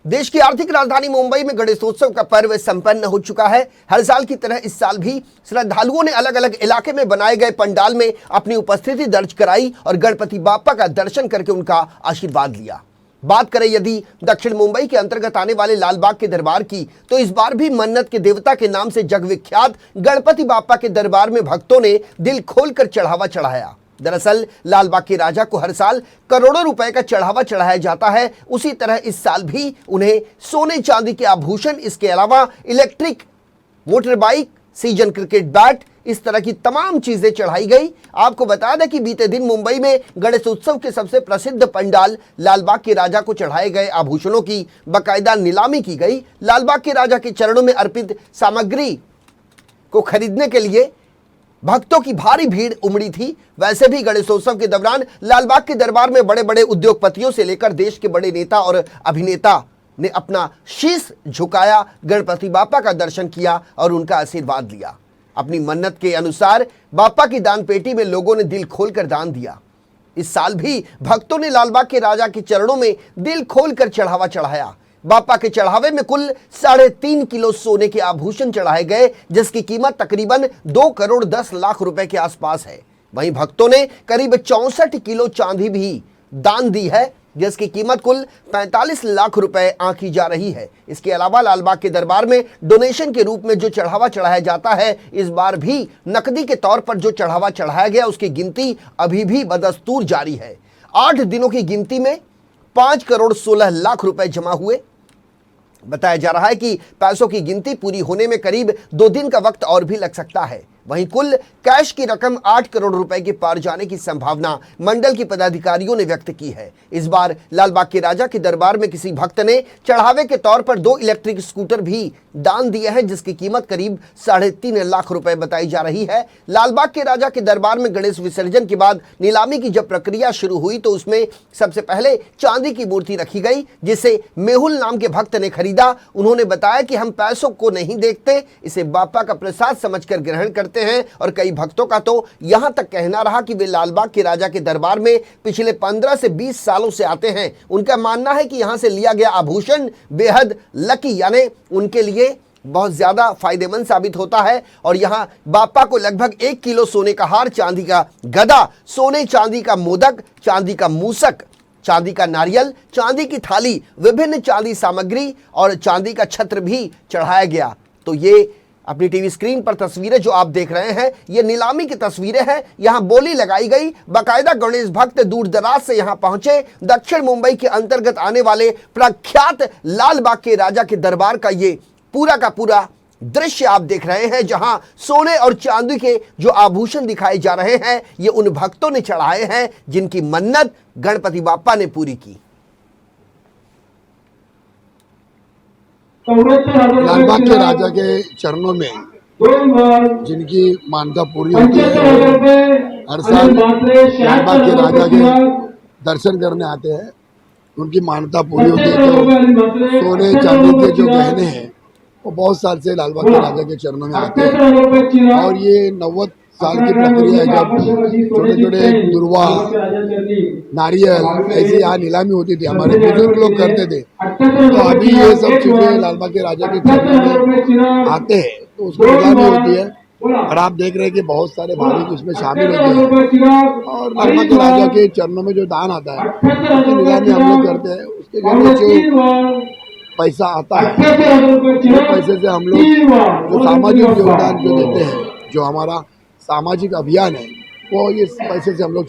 देश की आर्थिक राजधानी मुंबई में गणेशोत्सव का पर्व संपन्न हो चुका है। हर साल की तरह इस साल भी श्रद्धालुओं ने अलग अलग इलाके में बनाए गए पंडाल में अपनी उपस्थिति दर्ज कराई और गणपति बाप्पा का दर्शन करके उनका आशीर्वाद लिया। बात करें यदि दक्षिण मुंबई के अंतर्गत आने वाले लालबाग के दरबार की, तो इस बार भी मन्नत के देवता के नाम से जगविख्यात गणपति बाप्पा के दरबार में भक्तों ने दिल खोलकर चढ़ावा चढ़ाया। दरअसल लालबाग के राजा को हर साल करोड़ों रुपए का चढ़ावा चढ़ाया जाता है। उसी तरह इस साल भी उन्हें सोने चांदी के आभूषण, इसके अलावा electric motor bike, season cricket bat, इस तरह की तमाम चीजें चढ़ाई गई। आपको बता दें कि बीते दिन मुंबई में गणेश उत्सव के सबसे प्रसिद्ध पंडाल लालबाग के राजा को चढ़ाए गए आभूषणों की बाकायदा नीलामी की गई। लालबाग के राजा के चरणों में अर्पित सामग्री को खरीदने के लिए भक्तों की भारी भीड़ उमड़ी थी। वैसे भी गणेशोत्सव के दौरान लालबाग के दरबार में बड़े बड़े उद्योगपतियों से लेकर देश के बड़े नेता और अभिनेता ने अपना शीश झुकाया, गणपति बाप्पा का दर्शन किया और उनका आशीर्वाद लिया। अपनी मन्नत के अनुसार बाप्पा की दान पेटी में लोगों ने दिल खोलकर दान दिया। इस साल भी भक्तों ने लालबाग के राजा के चरणों में दिल खोलकर चढ़ावा चढ़ाया। बाप्पा के चढ़ावे में कुल 3.5 किलो सोने के आभूषण चढ़ाए गए, जिसकी कीमत तकरीबन 2 करोड़ 10 लाख रुपए के आसपास है। वहीं भक्तों ने करीब 64 किलो चांदी भी दान दी है, जिसकी कीमत कुल 45 लाख रुपए आंकी जा रही है। इसके अलावा लालबाग के दरबार में डोनेशन के रूप में जो चढ़ावा चढ़ाया जाता है, इस बार भी नकदी के तौर पर जो चढ़ावा चढ़ाया गया उसकी गिनती अभी भी बदस्तूर जारी है। 8 दिनों की गिनती में 5 करोड़ 16 लाख रुपए जमा हुए। बताया जा रहा है कि पैसों की गिनती पूरी होने में करीब 2 दिन का वक्त और भी लग सकता है। वहीं कुल कैश की रकम 8 करोड़ रुपए के पार जाने की संभावना मंडल के पदाधिकारियों ने व्यक्त की है। इस बार लालबाग के राजा के दरबार में किसी भक्त ने चढ़ावे के तौर पर 2 इलेक्ट्रिक स्कूटर भी दान दिए हैं, जिसकी कीमत करीब 3.5 लाख रुपए बताई जा रही है। लालबाग के राजा के दरबार में गणेश विसर्जन के बाद नीलामी की जब प्रक्रिया शुरू हुई तो उसमें सबसे पहले चांदी की मूर्ति रखी गई, जिसे मेहुल नाम के भक्त ने खरीदा। उन्होंने बताया कि हम पैसों को नहीं देखते, इसे बाप्पा का प्रसाद समझकर ग्रहण करते हैं। और कई भक्तों का तो यहां तक कहना रहा कि वे लालबाग के राजा के दरबार में पिछले 15 से 20 सालों से आते हैं। उनका मानना है कि यहां से लिया गया आभूषण बेहद लकी, यानी उनके लिए बहुत ज्यादा फायदेमंद साबित होता है। और यहां बाप्पा को लगभग 1 किलो सोने का हार, चांदी का गदा, सोने चांदी का मोदक, चांदी का मूसक, चांदी का नारियल, चांदी की थाली, विभिन्न चांदी सामग्री और चांदी का छत्र भी चढ़ाया गया। तो ये अपनी टीवी स्क्रीन पर तस्वीरें जो आप देख रहे हैं, ये नीलामी की तस्वीरें हैं। यहां बोली लगाई गई, बाकायदा गणेश भक्त दूर दराज से यहां पहुंचे। दक्षिण मुंबई के अंतर्गत आने वाले प्रख्यात लालबाग के राजा के दरबार का ये पूरा का पूरा दृश्य आप देख रहे हैं, जहां सोने और चांदी के जो आभूषण दिखाए जा रहे हैं, ये उन भक्तों ने चढ़ाए हैं जिनकी मन्नत गणपति बाप्पा ने पूरी की। लालबाग के राजा के चरणों में जिनकी मान्यता पूरी होती है, हर साल लालबाग के राजा के दर्शन करने आते हैं, उनकी मान्यता पूरी होती है। तो सोने चांदी के जो गहने हैं वो बहुत साल से लालबाग के राजा के चरणों में आते हैं। और ये 90 साल की प्रक्रिया है, जब छोटे छोटे दुर्वा, नारियल ऐसी यहाँ नीलामी होती थी, हमारे बुजुर्ग लोग करते थे। तो अभी ये सब चीजें लालबाग के राजा के चरणों में आते हैं तो उसकी नीलामी होती है। और आप देख रहे हैं कि बहुत सारे भाविक उसमें शामिल होते हैं। और लालबाग के राजा के चरणों में जो दान आता है उसकी नीलामी हम लोग करते हैं। उसके जरिए जो पैसा आता है, वो पैसे से हम लोग जो सामाजिक योगदान जो देते हैं, जो हमारा सामाजिक अभियान है, वो इस पैसे से हम लोग